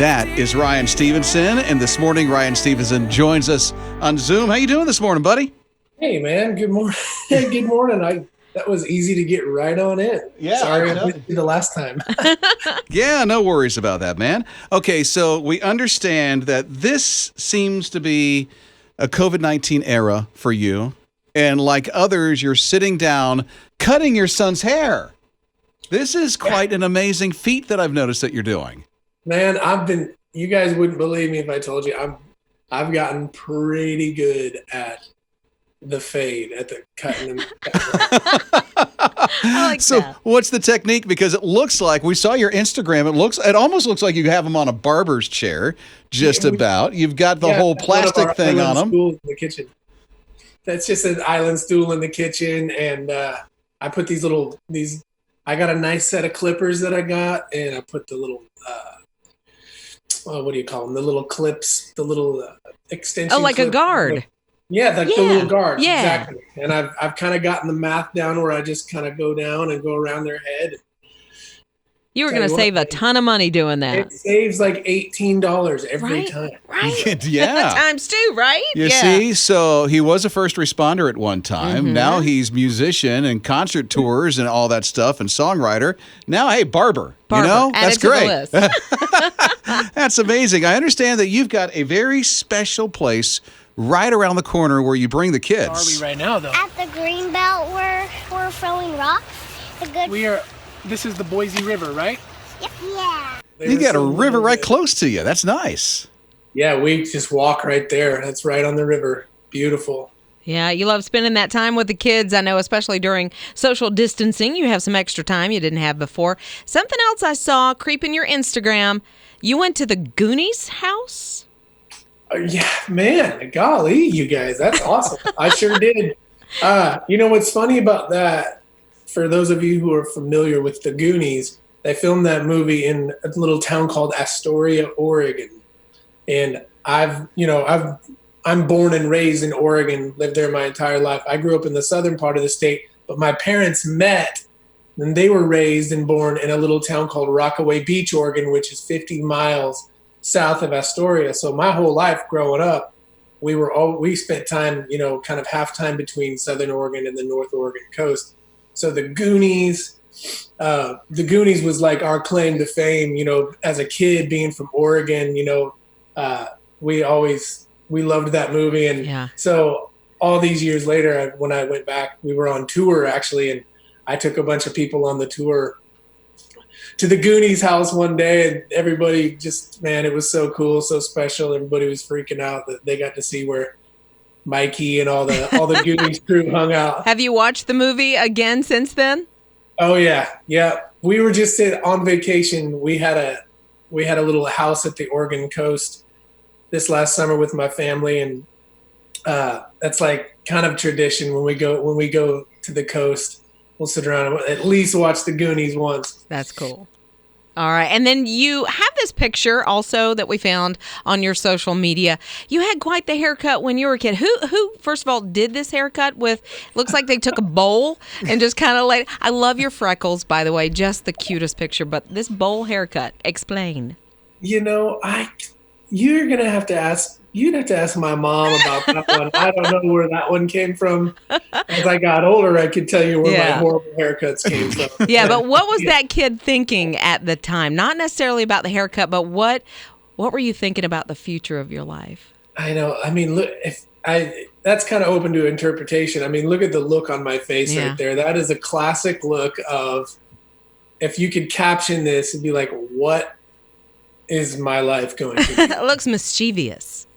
That is Ryan Stevenson, and this morning Ryan Stevenson joins us on Zoom. How you doing this morning, buddy? Hey, man. Good morning. Good morning. That was easy to get right on in. Yeah. Sorry I missed you the last time. Yeah, no worries about that, man. Okay, so we understand that this seems to be a COVID-19 era for you, and like others, you're sitting down cutting your son's hair. This is quite an amazing feat that I've noticed that you're doing. Man, you guys wouldn't believe me if I told you I've gotten pretty good at the fade, at the cutting. So what's the technique? Because it looks like, we saw your Instagram, it almost looks like you have him on a barber's chair, just about. You've got the whole plastic thing on him. In the kitchen. That's just an island stool in the kitchen, and I put I got a nice set of clippers that I got, and I put the little what do you call them? The little clips, the little extension. Oh, like a guard. Yeah, the little guards. Yeah. Exactly. And I've kind of gotten the math down where I just kind of go down and go around their head. You were going to save a ton of money doing that. It saves like $18 every time. Right. Yeah. Times two, right? You see, so he was a first responder at one time. Mm-hmm. Now he's musician and concert tours and all that stuff and songwriter. Now, hey, barber. You know, Add that's it to great. the list. That's amazing. I understand that you've got a very special place right around the corner where you bring the kids. Where are we right now, though? At the Greenbelt where we're throwing rocks. This is the Boise River, right? Yeah. You got a river right close to you. That's nice. Yeah, we just walk right there. That's right on the river. Beautiful. Yeah, you love spending that time with the kids. I know, especially during social distancing, you have some extra time you didn't have before. Something else I saw creeping your Instagram, you went to the Goonies house? Yeah, man, golly, you guys, that's awesome. I sure did. You know what's funny about that? For those of you who are familiar with the Goonies, they filmed that movie in a little town called Astoria, Oregon. And I'm born and raised in Oregon, lived there my entire life. I grew up in the southern part of the state, but my parents met and they were raised and born in a little town called Rockaway Beach, Oregon, which is 50 miles south of Astoria. So my whole life growing up, we spent time, kind of half time between Southern Oregon and the North Oregon coast. So the Goonies was like our claim to fame, as a kid being from Oregon, we loved that movie. And so all these years later, when I went back, we were on tour actually. And I took a bunch of people on the tour to the Goonies house one day, and everybody it was so cool, so special. Everybody was freaking out that they got to see where Mikey and all the Goonies crew hung out. Have you watched the movie again since then? Oh yeah. We were just on vacation. We had a little house at the Oregon coast this last summer with my family, and that's like kind of tradition when we go to the coast. We'll sit around and at least watch the Goonies once. That's cool. All right. And then you have this picture also that we found on your social media. You had quite the haircut when you were a kid. Who first of all, did this haircut with, looks like they took a bowl and just kind of I love your freckles, by the way, just the cutest picture, but this bowl haircut, explain. You'd have to ask my mom about that one. I don't know where that one came from. As I got older, I could tell you where my horrible haircuts came from. Yeah, but what was that kid thinking at the time? Not necessarily about the haircut, but what were you thinking about the future of your life? I know. I mean, look, that's kind of open to interpretation. I mean, look at the look on my face right there. That is a classic look of, if you could caption this, it'd be like, what is my life going to be? It looks mischievous.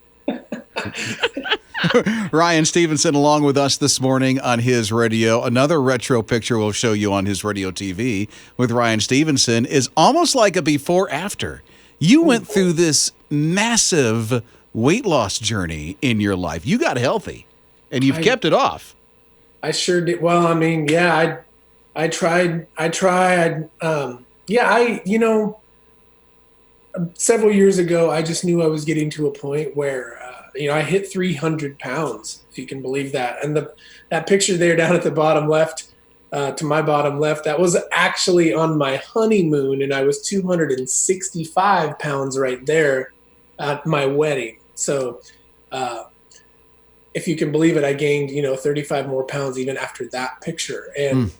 Ryan Stevenson along with us this morning on his radio. Another retro picture we'll show you on his radio TV with Ryan Stevenson is almost like a before after. You went through this massive weight loss journey in your life. You got healthy and you've kept it off. I sure did. Well, I mean, yeah, I tried. Several years ago, I just knew I was getting to a point where, I hit 300 pounds, if you can believe that. And that picture there down at the bottom left, to my bottom left. That was actually on my honeymoon, and I was 265 pounds right there at my wedding. So if you can believe it, I gained, 35 more pounds even after that picture. And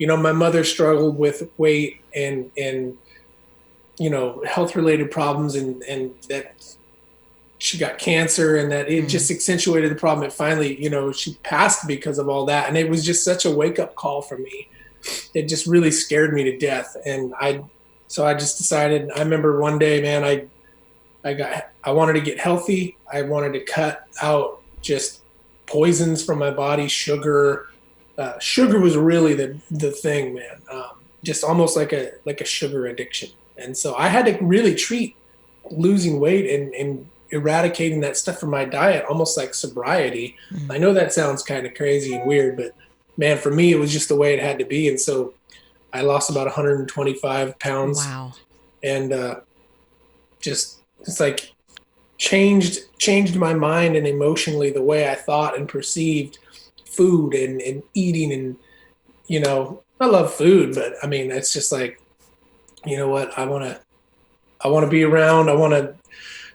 my mother struggled with weight and health related problems, and that she got cancer, and that it just accentuated the problem. It finally, she passed because of all that. And it was just such a wake up call for me. It just really scared me to death. And so I just decided, I remember one day, man, I wanted to get healthy. I wanted to cut out just poisons from my body, sugar. Sugar was really the thing, man. Just almost like a sugar addiction. And so I had to really treat losing weight and eradicating that stuff from my diet almost like sobriety. I know that sounds kind of crazy and weird, but man, for me, it was just the way it had to be. And so I lost about 125 pounds. Wow. And it's like changed my mind and emotionally the way I thought and perceived food and eating. And, I love food, but I mean, it's just like, you know what? I want to be around. I want to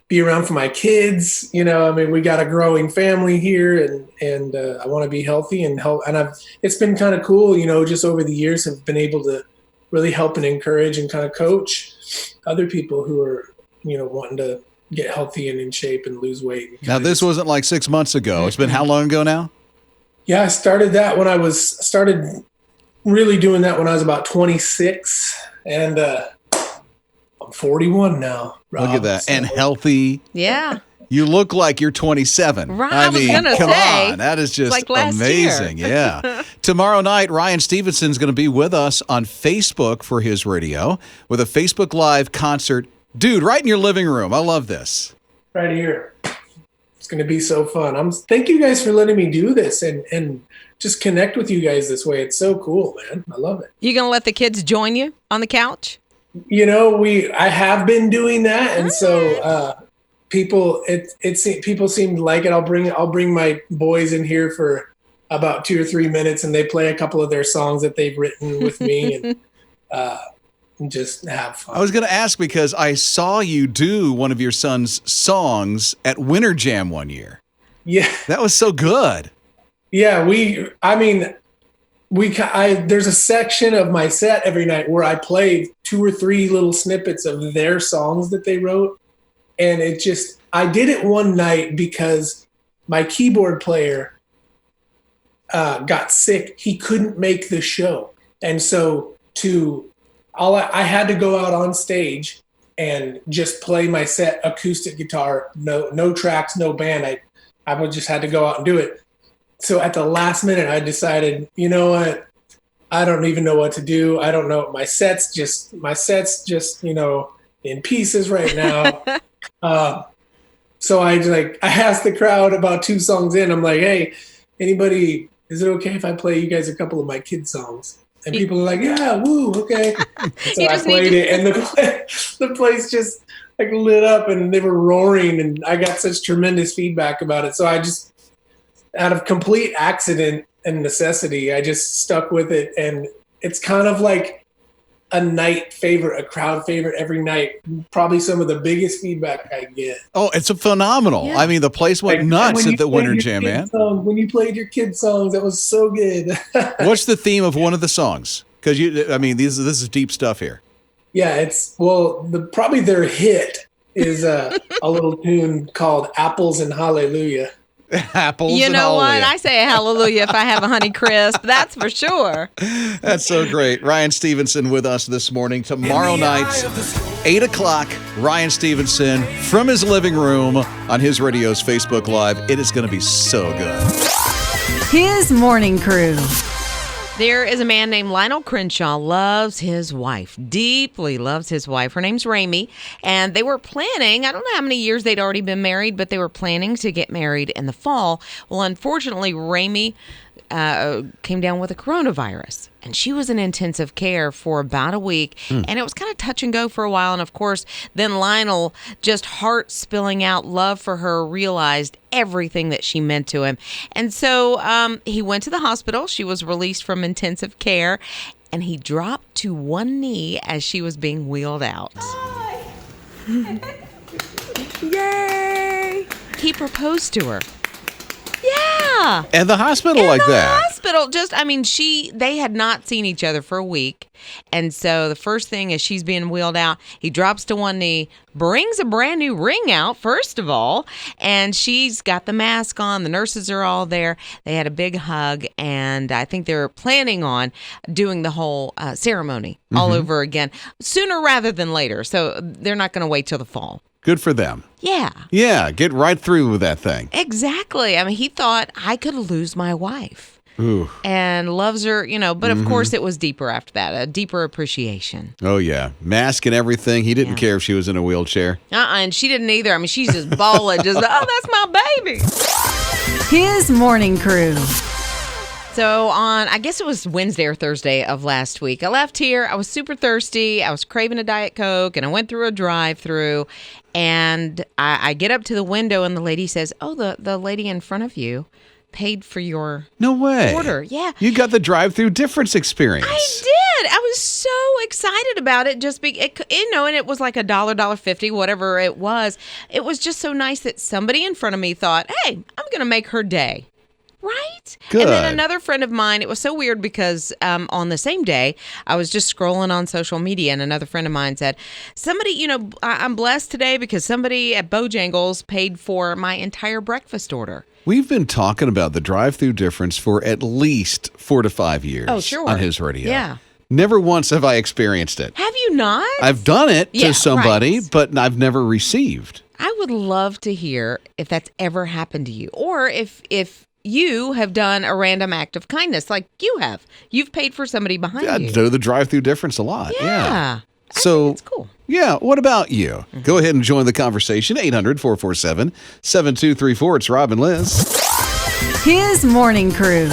be around for my kids. We got a growing family here, and I want to be healthy and help. And it's been kind of cool, just over the years have been able to really help and encourage and kind of coach other people who are, wanting to get healthy and in shape and lose weight. Now, this wasn't like 6 months ago. It's been how long ago now? Yeah, I started that when I started really doing that when I was about 26, and I'm 41 now. Rob, look at that. And healthy. Yeah. You look like you're 27. Right, I was mean, gonna come say, on. That is just like last amazing. year. Yeah. Tomorrow night, Ryan Stevenson's going to be with us on Facebook for his radio with a Facebook Live concert. Dude, right in your living room. I love this. Right here. It's going to be so fun. Thank you guys for letting me do this and just connect with you guys this way. It's so cool, man. I love it. You going to let the kids join you on the couch? I have been doing that, and so people seem to like it. I'll bring my boys in here for about 2 or 3 minutes, and they play a couple of their songs that they've written with me, and just have fun. I was going to ask because I saw you do one of your son's songs at Winter Jam one year. Yeah, that was so good. Yeah, there's a section of my set every night where I play 2 or 3 little snippets of their songs that they wrote. And I did it one night because my keyboard player got sick. He couldn't make the show. And so I had to go out on stage and just play my set acoustic guitar, no tracks, no band. I would just had to go out and do it. So at the last minute, I decided, you know what? I don't even know what to do. I don't know. My set's just, in pieces right now. So I asked the crowd about 2 songs in. I'm like, hey, anybody, is it okay if I play you guys a couple of my kids' songs? And people are like, yeah, woo, okay. So I played it, and the place just lit up, and they were roaring, and I got such tremendous feedback about it. So I just, out of complete accident and necessity, I just stuck with it. And it's kind of like a night favorite, a crowd favorite every night. Probably some of the biggest feedback I get. Oh, it's a phenomenal. Yeah. I mean, the place went nuts at the Winter Jam, man. When you played your kids' songs, that was so good. What's the theme of one of the songs? Because this is deep stuff here. Yeah, probably their hit is a little tune called Apples and Hallelujah. Apples. You know what? I say hallelujah if I have a Honey Crisp. That's for sure. That's so great. Ryan Stevenson with us this morning. Tomorrow night, 8 o'clock, Ryan Stevenson from his living room on his radio's Facebook Live. It is going to be so good. His morning crew. There is a man named Lionel Crenshaw, loves his wife, deeply loves his wife. Her name's Ramey, and they were planning, I don't know how many years they'd already been married, but they were planning to get married in the fall. Well, unfortunately, Ramey came down with a coronavirus. And she was in intensive care for about a week. And it was kind of touch and go for a while. And, of course, then Lionel, just heart spilling out love for her, realized everything that she meant to him. And so he went to the hospital. She was released from intensive care. And he dropped to one knee as she was being wheeled out. Yay! He proposed to her. Yeah. At the hospital like that. Hospital. They had not seen each other for a week. And so the first thing is she's being wheeled out. He drops to one knee, brings a brand new ring out, first of all, and she's got the mask on. The nurses are all there. They had a big hug, and I think they're planning on doing the whole ceremony all over again sooner rather than later. So they're not going to wait till the fall. Good for them. Yeah. Yeah, get right through with that thing. Exactly. I mean, he thought, I could lose my wife. Ooh. And loves her, but of course it was deeper after that, a deeper appreciation. Oh, yeah. Mask and everything. He didn't care if she was in a wheelchair. And she didn't either. I mean, she's just bawling, just, oh, that's my baby. His morning crew. So I guess it was Wednesday or Thursday of last week, I left here. I was super thirsty. I was craving a Diet Coke, and I went through a drive-through, and I get up to the window, and the lady says, oh, the lady in front of you paid for your No way. order. Yeah. You got the drive-through difference experience. I did. I was so excited about it. And it was like $1.50, whatever it was. It was just so nice that somebody in front of me thought, hey, I'm going to make her day. Right? Good. And then another friend of mine, it was so weird because on the same day, I was just scrolling on social media and another friend of mine said, somebody, I'm blessed today because somebody at Bojangles paid for my entire breakfast order. We've been talking about the drive-through difference for at least 4 to 5 years on his radio. Yeah. Never once have I experienced it. Have you not? I've done it to somebody, right. but I've never received. I would love to hear if that's ever happened to you or if you have done a random act of kindness like you have. You've paid for somebody behind you. I do the drive-through difference a lot. Yeah. So it's cool. Yeah. What about you? Go ahead and join the conversation. 800-447-7234. It's Rob and Liz. His morning crew.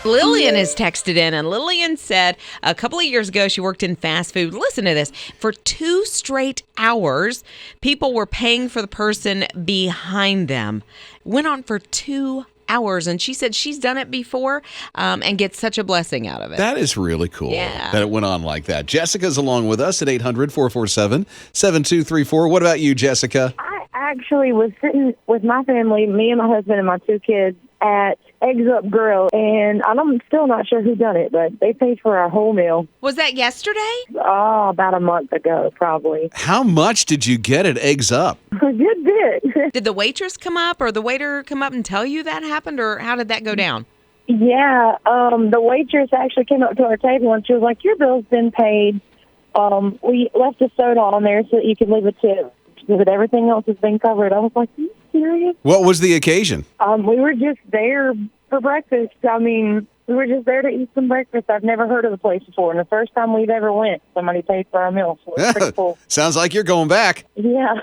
Lillian has texted in, and Lillian said a couple of years ago she worked in fast food. Listen to this. For 2 straight hours, people were paying for the person behind them. Went on for 2 hours, and she said she's done it before and gets such a blessing out of it. That is really cool that it went on like that. Jessica's along with us at 800-447-7234. What about you, Jessica? I actually was sitting with my family, me and my husband and my 2 kids, at Eggs Up Grill, and I'm still not sure who done it, but they paid for our whole meal. Was that yesterday? Oh, about a month ago, probably. How much did you get at Eggs Up? A good bit. Did the waitress come up or the waiter come up and tell you that happened, or how did that go down? Yeah, the waitress actually came up to our table, and she was like, your bill's been paid. We left a soda on there so that you could leave a tip, but everything else has been covered. I was like, are you serious? What was the occasion? We were just there for breakfast. I mean, we were just there to eat some breakfast. I've never heard of the place before, and the first time we've ever went, somebody paid for our meal, so it's pretty cool. Sounds like you're going back. Yeah.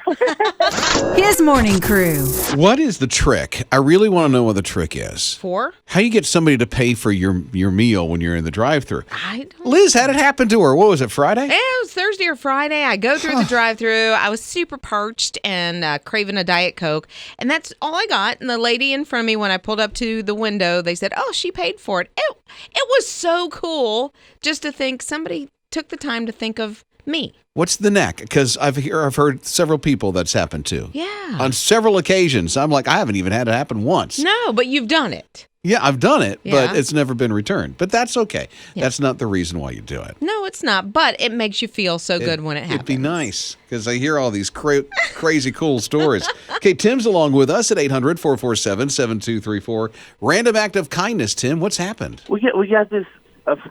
His morning crew. What is the trick? I really want to know what the trick is. For? How you get somebody to pay for your meal when you're in the drive-thru? I don't Liz, had it happen to her? What was it, Friday? Yeah, it was Thursday or Friday. I go through the drive-thru. I was super parched and craving a Diet Coke, and that's all I got. And the lady in front of me, when I pulled up to the window, they said, "Oh, she paid for it." It was so cool just to think somebody took the time to think of me. What's the knack? Because I've heard several people that's happened to. Yeah. On several occasions. I'm like, I haven't even had it happen once. No, but you've done it. Yeah, I've done it, Yeah. but it's never been returned. But that's okay. Yeah. That's not the reason why you do it. No, it's not, but it makes you feel so good when it happens. It'd be nice because I hear all these crazy cool stories. Okay, Tim's along with us at 800-447-7234. Random act of kindness, Tim. What's happened? We got this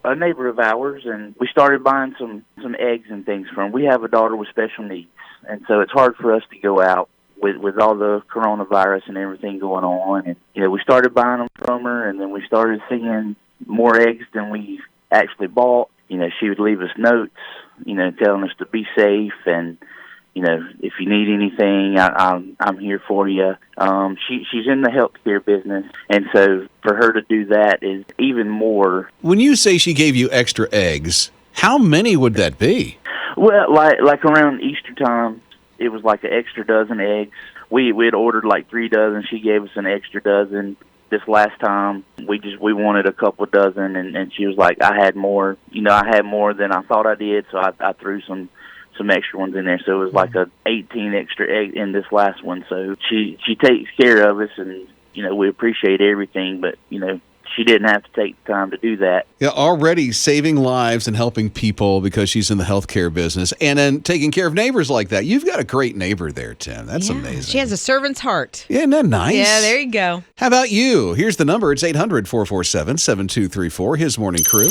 a neighbor of ours, and we started buying some eggs and things from. We have a daughter with special needs, and so it's hard for us to go out with all the coronavirus and everything going on. And we started buying them from her, and then we started seeing more eggs than we actually bought. She would leave us notes, telling us to be safe, and if you need anything, I'm here for you. She's in the healthcare business, and so for her to do that is even more. When you say she gave you extra eggs, how many would that be? Well, like around Easter time, it was like an extra dozen eggs. We had ordered like 3 dozen. She gave us an extra dozen. This last time, we wanted a couple dozen, and she was like, I had more. I had more than I thought I did, so I threw some extra ones in there. So it was like 18 extra eggs in this last one. So she takes care of us, and we appreciate everything, but she didn't have to take the time to do that. Yeah, already saving lives and helping people because she's in the healthcare business, and then taking care of neighbors like that. You've got a great neighbor there, Tim. That's amazing. She has a servant's heart. Yeah, isn't that nice? Yeah, there you go. How about you? Here's the number. It's 800-447-7234. His morning crew.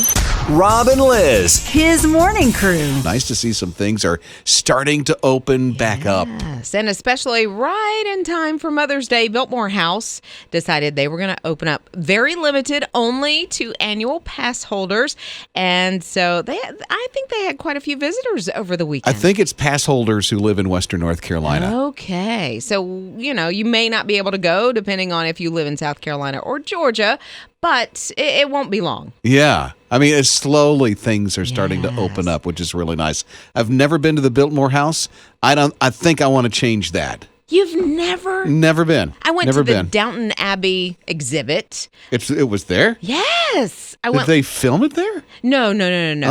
Rob and Liz. His morning crew. Nice to see some things are starting to open back up. Yes, and especially right in time for Mother's Day, Biltmore House decided they were going to open up very limited, only to annual pass holders. And so I think they had quite a few visitors over the I weekend. think it's pass holders who live in Western North Carolina. Okay. So, you may not be able to go depending on if you live in South Carolina or Georgia, but it won't be long. Yeah. I mean, it's slowly things are starting to open up, which is really nice. I've never been to the Biltmore House. I think I want to change that. You've never? Never been. I went never to the been. Downton Abbey exhibit. It was there? Yes. Did they film it there? No.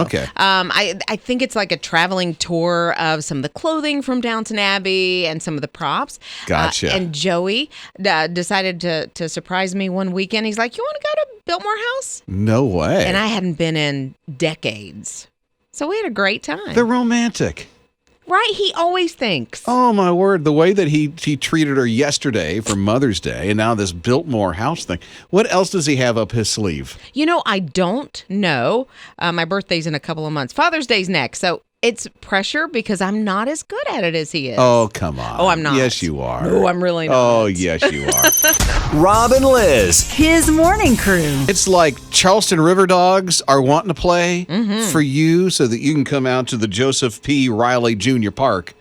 Okay. I think it's like a traveling tour of some of the clothing from Downton Abbey and some of the props. Gotcha. And Joey decided to surprise me one weekend. He's like, "You want to go to Biltmore House?" No way. And I hadn't been in decades. So we had a great time. They're romantic. Right? He always thinks. Oh, my word. The way that he treated her yesterday for Mother's Day and now this Biltmore House thing. What else does he have up his sleeve? I don't know. My birthday's in a couple of months. Father's Day's next. So it's pressure because I'm not as good at it as he is. Oh, come on. Oh, I'm not. Yes, you are. No, I'm really not. Oh, yes, you are. Rob and Liz. His morning crew. It's like Charleston River Dogs are wanting to play for you so that you can come out to the Joseph P. Riley Jr. Park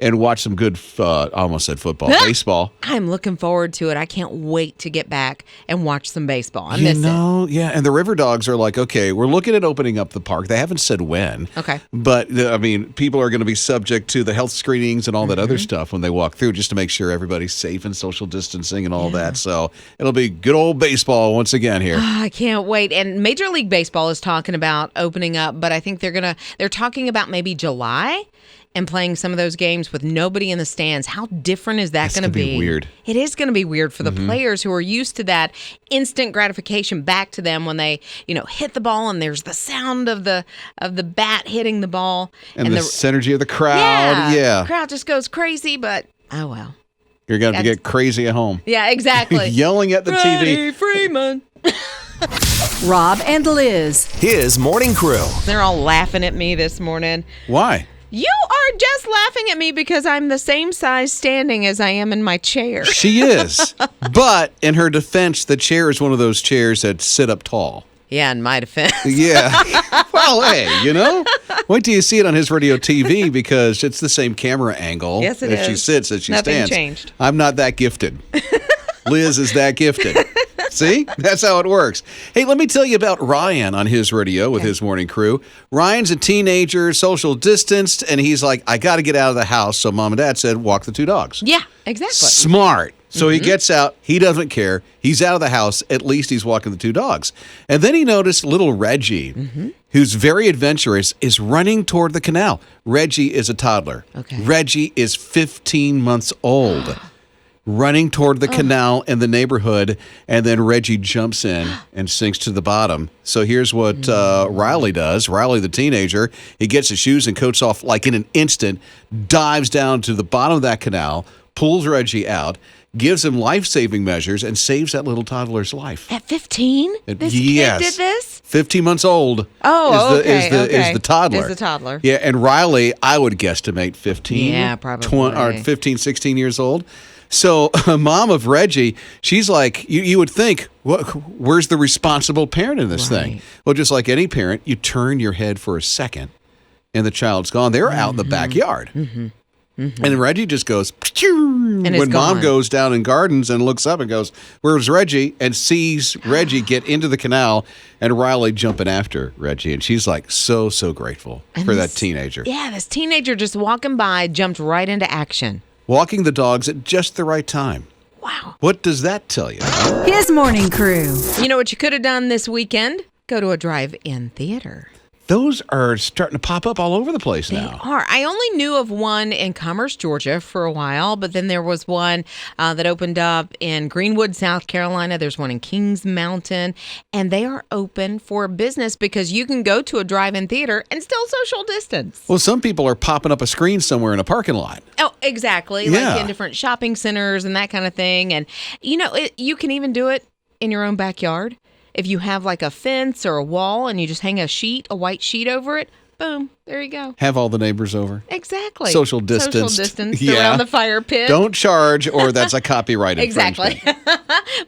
and watch some good, I almost said football, baseball. I'm looking forward to it. I can't wait to get back and watch some baseball. I miss it. Yeah, and the River Dogs are like, okay, we're looking at opening up the park. They haven't said when. Okay. But, I mean, people are going to be subject to the health screenings and all that other stuff when they walk through just to make sure everybody's safe and social distancing and all that. So it'll be good old baseball once again here. I can't wait. And Major League Baseball is talking about opening up, but I think they're talking about maybe July and playing some of those games with nobody in the stands. How different is that going to be? Weird. It is going to be weird for the players who are used to that instant gratification back to them when they, hit the ball and there's the sound of the bat hitting the ball And the synergy of the crowd. Yeah. The crowd just goes crazy, but oh well. You're going to have to get crazy at home. Yeah, exactly. Yelling at the Freddie TV. Freeman. Rob and Liz. His morning crew. They're all laughing at me this morning. Why? You are just laughing at me because I'm the same size standing as I am in my chair. She is. But in her defense, the chair is one of those chairs that sit up tall. Yeah, in my defense. Yeah. Well, hey, wait till you see it on his radio TV because it's the same camera angle. Yes, it as she is. sits, as she Nothing stands. changed. I'm not that gifted. Liz is that gifted. See? That's how it works. Hey, let me tell you about Ryan on his radio with his morning crew. Ryan's a teenager, social distanced, and he's like, I got to get out of the house. So mom and dad said, walk the 2 dogs. Yeah, exactly. Smart. So he gets out. He doesn't care. He's out of the house. At least he's walking the 2 dogs. And then he noticed little Reggie, who's very adventurous, is running toward the canal. Reggie is a toddler. Okay. Reggie is 15 months old. Running toward the canal in the neighborhood, and then Reggie jumps in and sinks to the bottom. So here's what Riley does. Riley, the teenager, he gets his shoes and coats off like in an instant, dives down to the bottom of that canal, pulls Reggie out, gives him life-saving measures, and saves that little toddler's life. At 15? This Yes. kid did this? 15 months old. Oh, is the toddler. Is the toddler. Yeah, and Riley, I would guesstimate 15. Yeah, probably. Or 15, 16 years old. So, mom of Reggie, she's like, you would think, where's the responsible parent in this thing? Well, just like any parent, you turn your head for a second, and the child's gone. They're out in the backyard. And Reggie just goes, and is when Mom gone. goes down and gardens and looks up and goes, where's Reggie? And sees Reggie get into the canal and Riley jumping after Reggie. And she's like so grateful for that teenager. Yeah, this teenager just walking by jumped right into action. Walking the dogs at just the right time. Wow. What does that tell you? His morning crew. You know what you could have done this weekend? Go to a drive-in theater. Those are starting to pop up all over the place They now. are. I only knew of one in Commerce, Georgia for a while, but then there was one that opened up in Greenwood, South Carolina. There's one in Kings Mountain, and they are open for business because you can go to a drive-in theater and still social distance. Well, some people are popping up a screen somewhere in a parking lot. Oh, exactly. Yeah. Like in different shopping centers and that kind of thing. And, you know, you can even do it in your own backyard. If you have like a fence or a wall and you just hang a white sheet over it, boom, there you go. Have all the neighbors over. Exactly. Social distance. Social distance Yeah. around the fire pit. Don't charge or that's a copyright Exactly. infringement.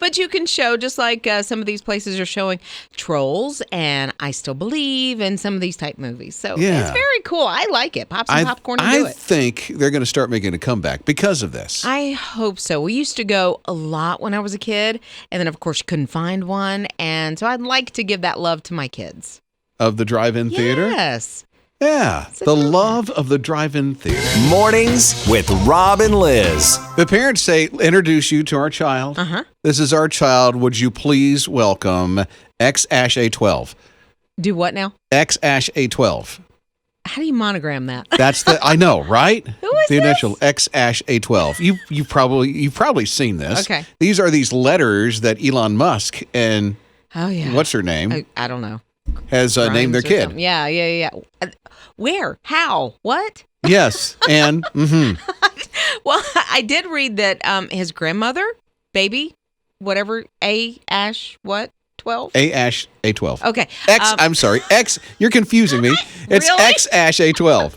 But you can show, just like some of these places are showing, Trolls and I Still Believe and some of these type movies. So Yeah. it's very cool. I like it. Pop some popcorn and do I it. think they're going to start making a comeback because of this. I hope so. We used to go a lot when I was a kid, and then of course you couldn't find one, and so I'd like to give that love to my kids. Of the drive-in theater? Yes. Yeah, the love of the drive-in theater. Mornings with Rob and Liz. The parents say, introduce you to our child. Uh-huh. This is our child. Would you please welcome X-A12? Do what now? X-A12. How do you monogram that? That's the, I know, right? Who is the this? initial X-A12. You've probably seen this. Okay. These are these letters that Elon Musk and Oh, yeah. what's her name I don't know. has named their Grimes or kid. something. Yeah. Where? How? What? Yes, and Well, I did read that his grandmother, baby, whatever, what? 12? A-A12. Okay. I'm sorry. X. You're confusing me. It's Really? X-A12.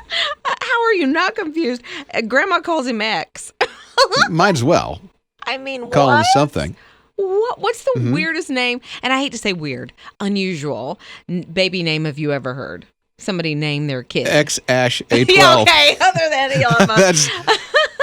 How are you not confused? Grandma calls him X. Might as well I mean, call him what? something. What's the weirdest name? And I hate to say weird, unusual baby name have you ever heard? Somebody name their kid. X-A12. Yeah, okay, other than Elon Musk.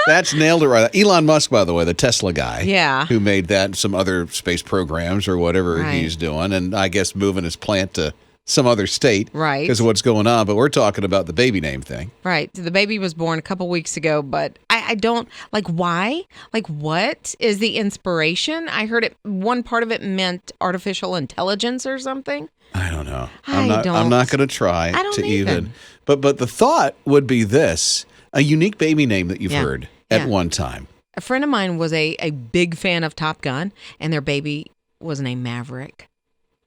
That's nailed it right. Elon Musk, by the way, the Tesla guy. Yeah. Who made that and some other space programs or whatever Right. he's doing. And I guess moving his plant to some other state. Right. Because of what's going on. But we're talking about the baby name thing. Right. The baby was born a couple weeks ago, but I don't, like, why? Like, what is the inspiration? I heard one part of it meant artificial intelligence or something. I don't know. I I'm don't. not going to try I don't to even. But the thought would be this, a unique baby name that you've Yeah. heard at Yeah. one time. A friend of mine was a big fan of Top Gun, and their baby was named Maverick.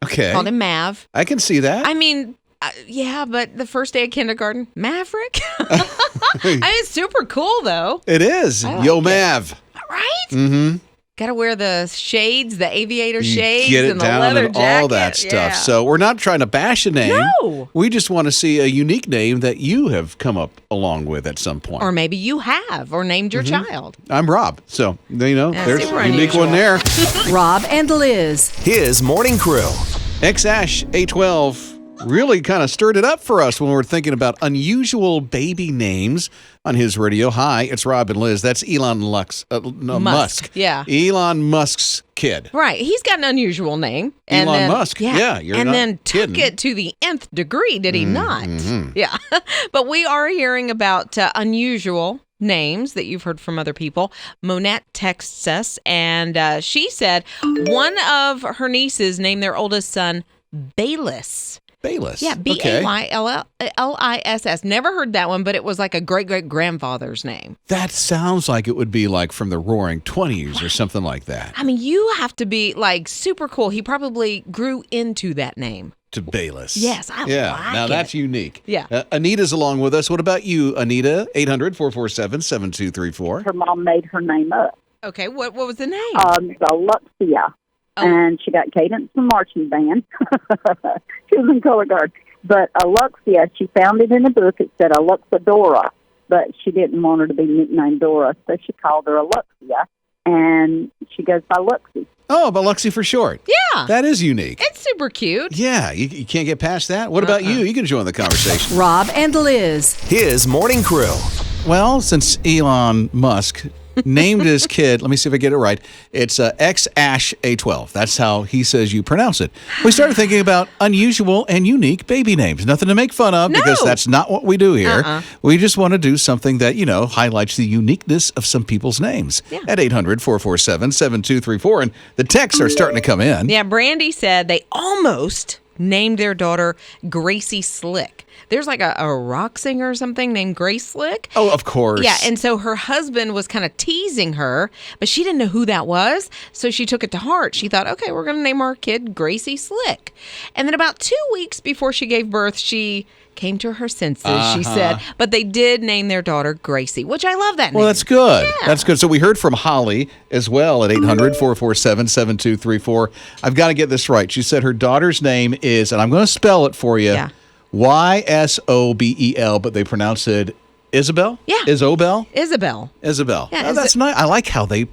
Okay. Called him Mav. I can see that. I mean, yeah, but the first day of kindergarten, Maverick? I mean, it's super cool, though. It is. I like Yo, it. Mav. Right? Mm-hmm. Got to wear the shades, the aviator shades, Get it and the down leather and jacket. all that stuff. Yeah. So we're not trying to bash a name. No. We just want to see a unique name that you have come up along with at some point. Or maybe you have, or named your Mm-hmm. child. I'm Rob. So, That's there's super a unique unusual. one there. Rob and Liz. His morning crew. X-A12 really kind of stirred it up for us when we were thinking about unusual baby names on his radio. Hi, it's Rob and Liz. That's Elon Musk. Yeah. Elon Musk's kid. Right. He's got an unusual name. And Elon then, Musk. Yeah, you're and not then took kidding. it to the nth degree, did he not? Mm-hmm. Yeah. But we are hearing about unusual names that you've heard from other people. Monette texts us, and she said one of her nieces named their oldest son Bayless. Bayless. Yeah, Okay. Bayliss. Never heard that one, but it was like a great-great-grandfather's name. That sounds like it would be like from the Roaring 20s or something like that. I mean, you have to be like super cool. He probably grew into that name. To Bayless. Yes, I Yeah, like now it. that's unique. Yeah. Anita's along with us. What about you, Anita? 800-447-7234. Her mom made her name up. Okay, what was the name? Alexia. Oh. And she got cadence from marching band. She was in color guard. But Alexia, she found it in a book. It said Alexadora, but she didn't want her to be nicknamed Dora, so she called her Alexia, and she goes by Luxie. Oh, Biloxi for short. Yeah. That is unique. It's super cute. Yeah, you can't get past that. What about you? You can join the conversation. Rob and Liz. His morning crew. Well, since Elon Musk named his kid, let me see if I get it right. It's X-A12. That's how he says you pronounce it. We started thinking about unusual and unique baby names. Nothing to make fun of because that's not what we do here. We just want to do something that, highlights the uniqueness of some people's names. Yeah. At 800-447-7234. And the texts are starting to come in. Yeah, Brandy said they almost named their daughter Gracie Slick. There's like a rock singer or something named Grace Slick. Oh, of course. Yeah, and so her husband was kind of teasing her, but she didn't know who that was, so she took it to heart. She thought, okay, we're going to name our kid Gracie Slick. And then about 2 weeks before she gave birth, she came to her senses, she said. But they did name their daughter Gracie, which I love that name. Well, that's good. Yeah. That's good. So we heard from Holly as well at 800-447-7234. I've got to get this right. She said her daughter's name is, and I'm going to spell it for you, Ysobel, but they pronounce it Isabel? Yeah. Isobel? Isabel. Yeah, Oh, that's nice. I like how they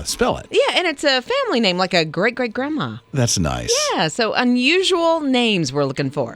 spell it. Yeah, and it's a family name, like a great-great-grandma. That's nice. Yeah, so unusual names we're looking for.